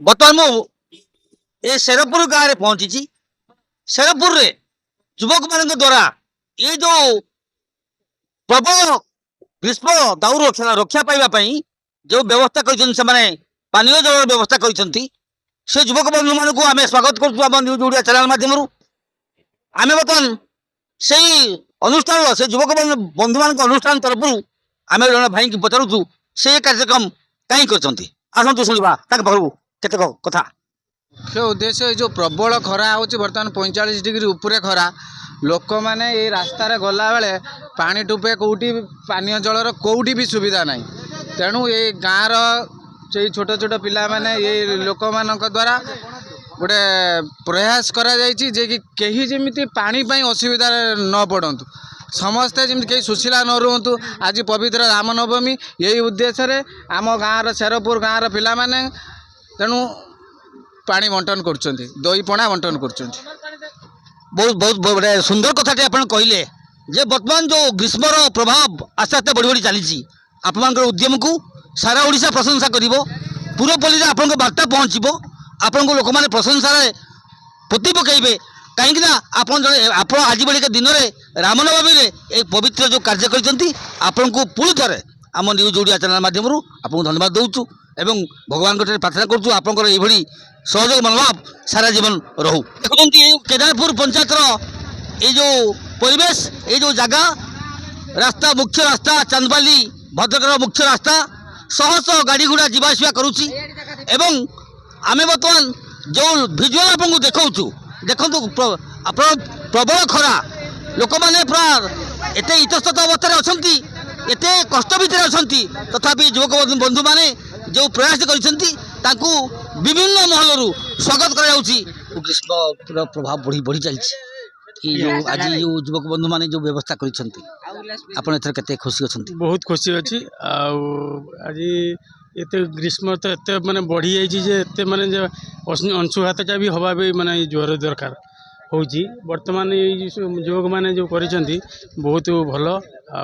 बर्तमान मु शेरपुर गाँव में पहुंची। शेरपुर रे युवक मान द्वारा ये जो प्रबल ग्रीष्म दाऊर रक्षा पाइबापी जो व्यवस्था कर पानीय जल व्यवस्था कर युवक बंधु मान आम स्वागत कर न्यूज ओडिया चैनल मध्यम आम बर्तमान से अनुष्ठान से युवक बंधु मान अनुष्ठान तरफ आम जन भाई की पचारूँ से कार्यक्रम कहीं कर शुणा केत कथा मुख्य उद्देश्य जो प्रबल खरा हो बर्तमान 45 डिग्री उपरे खरा लोक मैंने ये रास्तार गला बेले पानी टुपे कौटी पानीय जलर कौटी भी सुविधा ना तेणु ये गाँव रे छोट छोट पिला माने ये लोक मान द्वारा गोटे प्रयास करा जायछि जे कि कहीं जमी पानी असुविधा न पड़तु समस्ते जमी कहीं सुशीला न रुहतु। आज पवित्र रामनवमी यही उद्देश्य आम गाँव शेरपुर गाँव पिला माने तेणु पानी बंटन कर दही पणा बंटन कर बहुत बहुत बड़े सुंदर कथा कहले जे बर्तमान जो ग्रीष्मर प्रभाव आस्ते आस्ते बढ़ी बढ़ी चली आपण उद्यम को सारा ओडिशा प्रशंसा कर पूरपल्ली आपण बार्ता पहुँचब आपण लोक मैंने प्रशंसा पोती पकड़े कहीं आप आज बड़े दिन में रामनवमी एक पवित्र जो कार्य कर पुणी थे आम न्यूज ओडिया चैनल मध्यम आपको धन्यवाद दूँ एवं भगवान प्रार्थना करूँ आपंकर ये सहयोग मनोभाव सारा जीवन रहू। देखुं केदारपुर पंचायत ये जो परिवेश ये जो जगह रास्ता मुख्य रास्ता चांदबाली भद्रक मुख्य रास्ता शह शह गाड़ी घोड़ा जावासवा करुच्ची एवं आम बर्तमान जो भिजुआल आपको देखु देखु प्रबल खरा लोक मैंने पूरा एत इतस्तत अवस्था अच्छा एत कष्ट भितर अच्छा तथापि युवक बंधु मैंने जो प्रयास कर विभिन्न महल स्वागत कर ग्रीष्म प्रभाव बढ़ी बढ़ी चलती आज जो युवक बंधु मैंने जो व्यवस्था कर खुशी अच्छा बहुत खुशी अच्छी आज एत ग्रीष्म तो एत माने बढ़ी जाइए माने अंशुघातटा भी हवा भी माने जोर दरकार हो बर्तमान युवक मैंने जो कर बहुत भल आ।